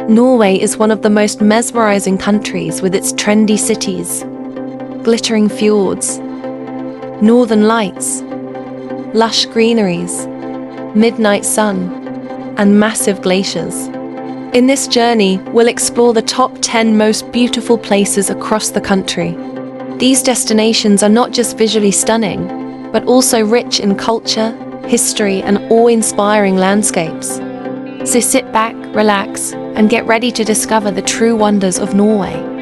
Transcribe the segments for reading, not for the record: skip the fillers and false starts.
Norway is one of the most mesmerizing countries with its trendy cities, glittering fjords, northern lights, lush greeneries, midnight sun, and massive glaciers. In this journey, we'll explore the top 10 most beautiful places across the country. These destinations are not just visually stunning, but also rich in culture, history, and awe-inspiring landscapes. So sit back, relax, and get ready to discover the true wonders of Norway.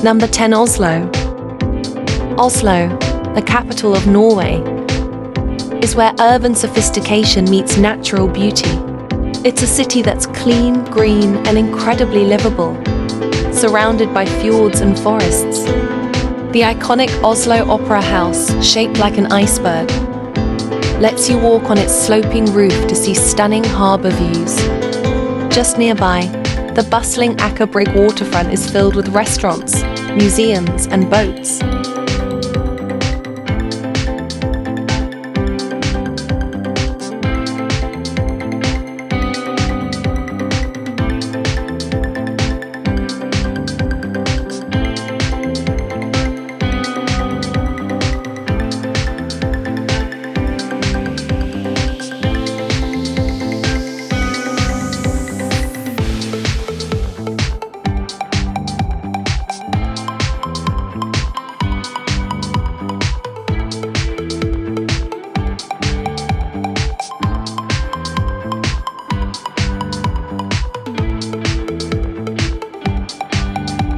Number 10. Oslo. Oslo, the capital of Norway, is where urban sophistication meets natural beauty. It's a city that's clean, green, and incredibly livable, surrounded by fjords and forests. The iconic Oslo Opera House, shaped like an iceberg, lets you walk on its sloping roof to see stunning harbour views. Just nearby, the bustling Akerbrig waterfront is filled with restaurants, museums, and boats.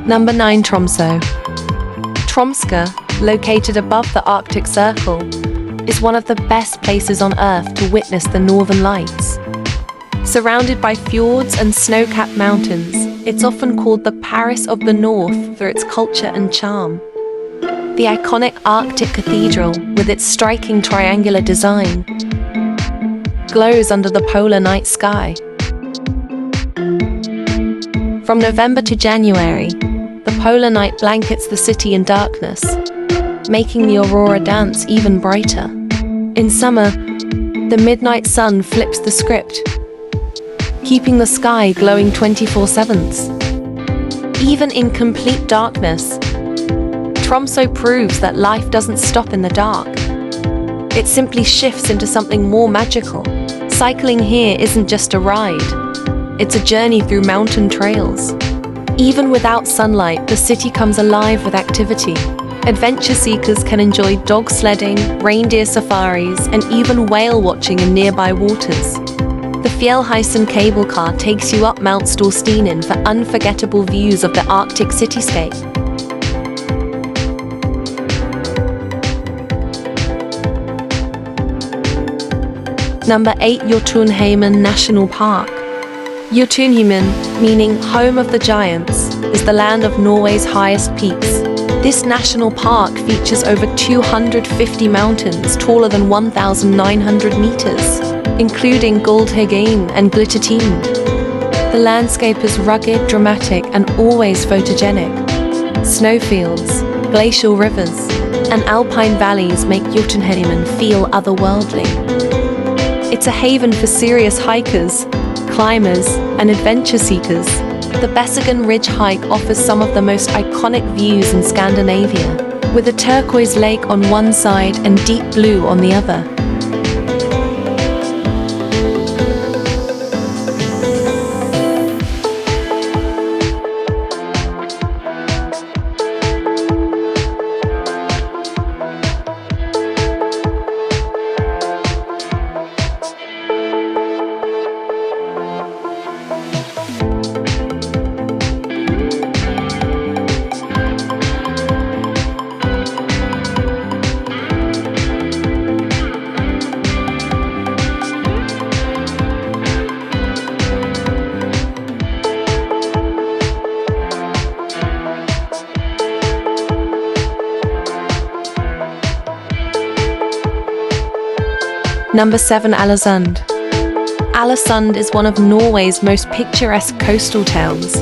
Number 9. Tromso. Tromsø, located above the Arctic Circle, is one of the best places on Earth to witness the Northern Lights. Surrounded by fjords and snow-capped mountains, it's often called the Paris of the North for its culture and charm. The iconic Arctic Cathedral, with its striking triangular design, glows under the polar night sky. From November to January, the polar night blankets the city in darkness, making the aurora dance even brighter. In summer, the midnight sun flips the script, keeping the sky glowing 24/7. Even in complete darkness, Tromso proves that life doesn't stop in the dark. It simply shifts into something more magical. Cycling here isn't just a ride, it's a journey through mountain trails. Even without sunlight, the city comes alive with activity. Adventure seekers can enjoy dog sledding, reindeer safaris, and even whale watching in nearby waters. The Fjellheisen cable car takes you up Mount Storstinen for unforgettable views of the Arctic cityscape. Number 8. Jotunheimen National Park. Jotunheimen, meaning home of the giants, is the land of Norway's highest peaks. This national park features over 250 mountains taller than 1,900 meters, including Guldhøggen and Glittertind. The landscape is rugged, dramatic, and always photogenic. Snowfields, glacial rivers, and alpine valleys make Jotunheimen feel otherworldly. It's a haven for serious hikers, climbers, and adventure seekers. The Bergen Ridge hike offers some of the most iconic views in Scandinavia, with a turquoise lake on one side and deep blue on the other. Number 7. Alesund. Alesund is one of Norway's most picturesque coastal towns,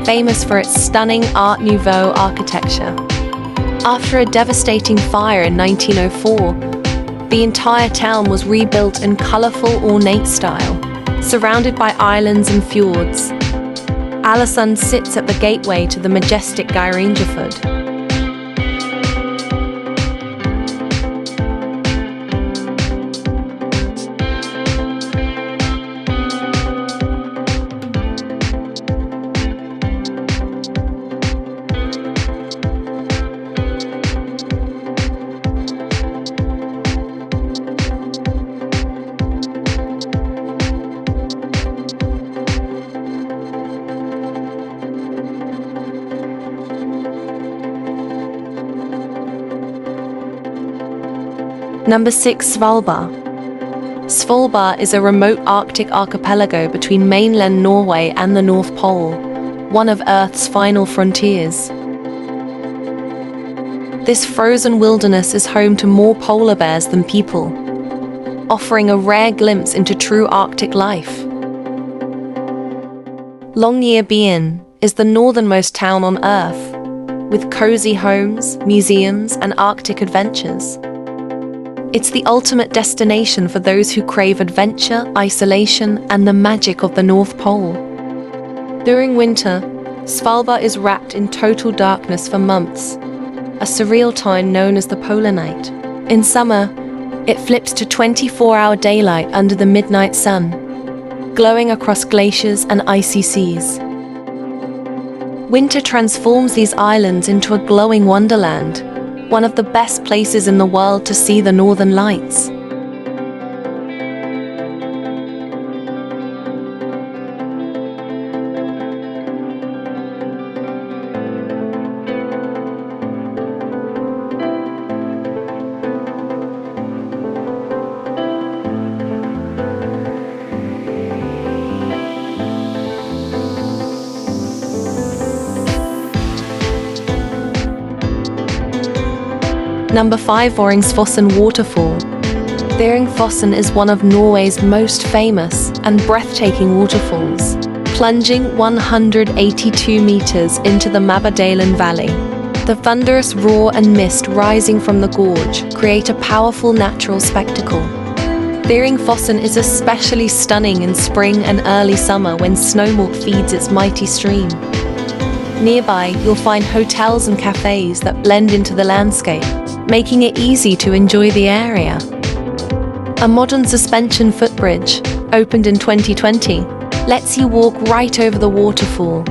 famous for its stunning Art Nouveau architecture. After a devastating fire in 1904, the entire town was rebuilt in colorful, ornate style, surrounded by islands and fjords. Alesund sits at the gateway to the majestic Geirangerfjord. Number 6. Svalbard. Svalbard is a remote Arctic archipelago between mainland Norway and the North Pole, one of Earth's final frontiers. This frozen wilderness is home to more polar bears than people, offering a rare glimpse into true Arctic life. Longyearbyen is the northernmost town on Earth, with cozy homes, museums, and Arctic adventures. It's the ultimate destination for those who crave adventure, isolation, and the magic of the North Pole. During winter, Svalbard is wrapped in total darkness for months, a surreal time known as the polar night. In summer, it flips to 24-hour daylight under the midnight sun, glowing across glaciers and icy seas. Winter transforms these islands into a glowing wonderland, one of the best places in the world to see the northern lights. Number 5. Vøringsfossen Waterfall. Vøringsfossen is one of Norway's most famous and breathtaking waterfalls, plunging 182 meters into the Mabadalen Valley. The thunderous roar and mist rising from the gorge create a powerful natural spectacle. Vøringsfossen is especially stunning in spring and early summer when snowmelt feeds its mighty stream. Nearby, you'll find hotels and cafes that blend into the landscape, making it easy to enjoy the area. A modern suspension footbridge, opened in 2020, lets you walk right over the waterfall,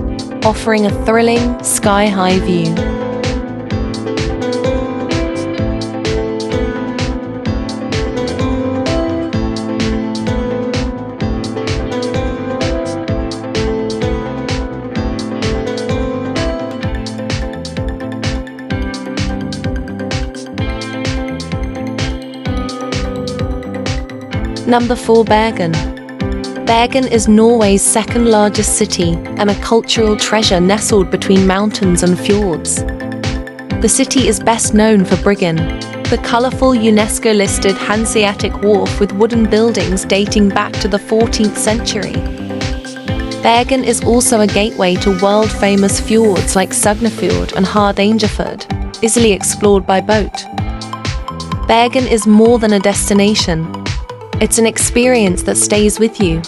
offering a thrilling, sky-high view. Number 4. Bergen. Bergen is Norway's second largest city and a cultural treasure nestled between mountains and fjords. The city is best known for Bryggen, the colorful UNESCO-listed Hanseatic wharf with wooden buildings dating back to the 14th century. Bergen is also a gateway to world-famous fjords like Sognefjord and Hardangerfjord, easily explored by boat. Bergen is more than a destination. It's an experience that stays with you.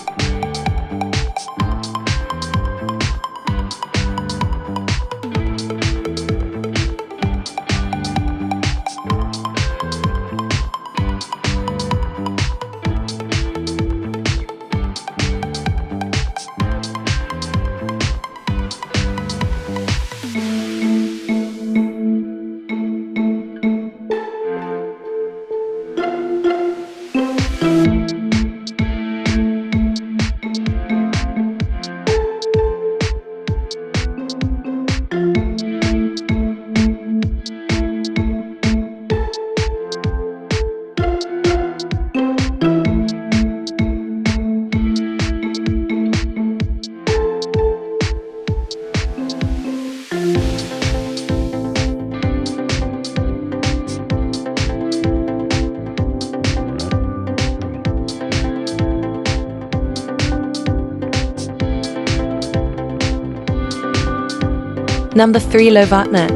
Number 3. Lovatnet.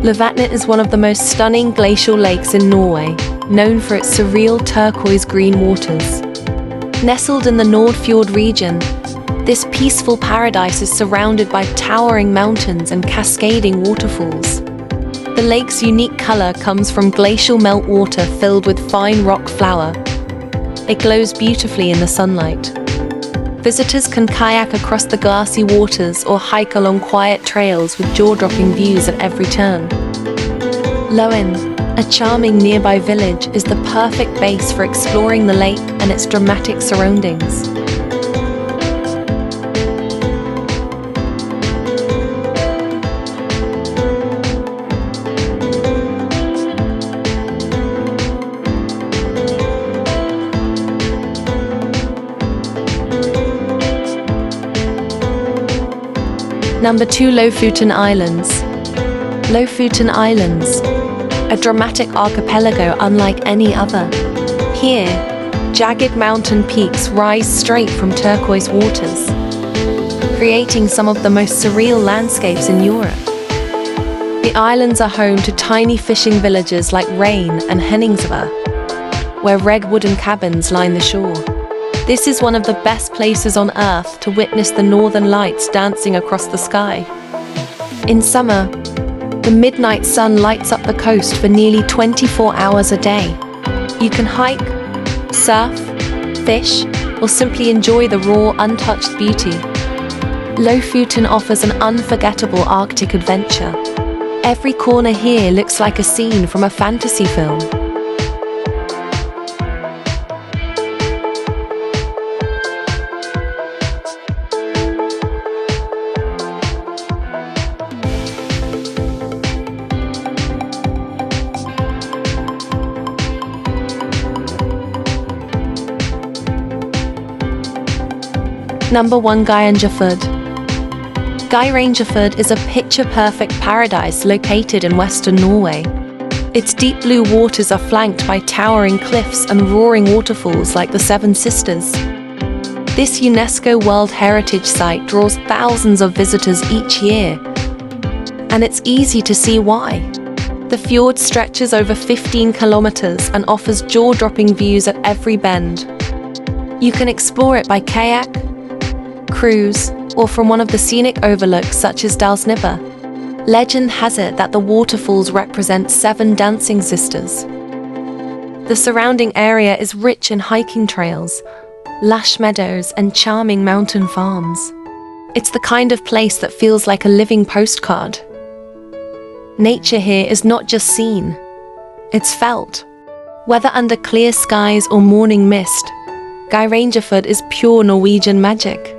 Lovatnet is one of the most stunning glacial lakes in Norway, known for its surreal turquoise green waters. Nestled in the Nordfjord region, this peaceful paradise is surrounded by towering mountains and cascading waterfalls. The lake's unique color comes from glacial meltwater filled with fine rock flour. It glows beautifully in the sunlight. Visitors can kayak across the glassy waters or hike along quiet trails with jaw-dropping views at every turn. Loen, a charming nearby village, is the perfect base for exploring the lake and its dramatic surroundings. Number 2. Lofoten Islands. Lofoten Islands, a dramatic archipelago unlike any other. Here, jagged mountain peaks rise straight from turquoise waters, creating some of the most surreal landscapes in Europe. The islands are home to tiny fishing villages like Rein and Henningsvær, where red wooden cabins line the shore. This is one of the best places on Earth to witness the northern lights dancing across the sky. In summer, the midnight sun lights up the coast for nearly 24 hours a day. You can hike, surf, fish, or simply enjoy the raw, untouched beauty. Lofoten offers an unforgettable Arctic adventure. Every corner here looks like a scene from a fantasy film. Number 1. Geirangerfjord. Geirangerfjord is a picture-perfect paradise located in western Norway. Its deep blue waters are flanked by towering cliffs and roaring waterfalls like the Seven Sisters. This UNESCO World Heritage Site draws thousands of visitors each year, and it's easy to see why. The fjord stretches over 15 kilometers and offers jaw-dropping views at every bend. You can explore it by kayak, cruise, or from one of the scenic overlooks such as Dalsnibba. Legend has it that the waterfalls represent 7 dancing sisters. The surrounding area is rich in hiking trails, lush meadows, and charming mountain farms. It's the kind of place that feels like a living postcard. Nature here is not just seen, it's felt. Whether under clear skies or morning mist, Geirangerfjord is pure Norwegian magic.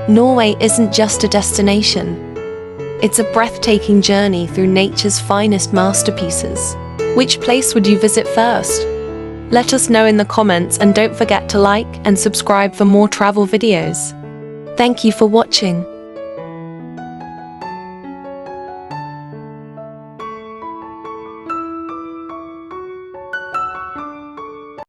Norway isn't just a destination. It's a breathtaking journey through nature's finest masterpieces. Which place would you visit first? Let us know in the comments, and don't forget to like and subscribe for more travel videos. Thank you for watching.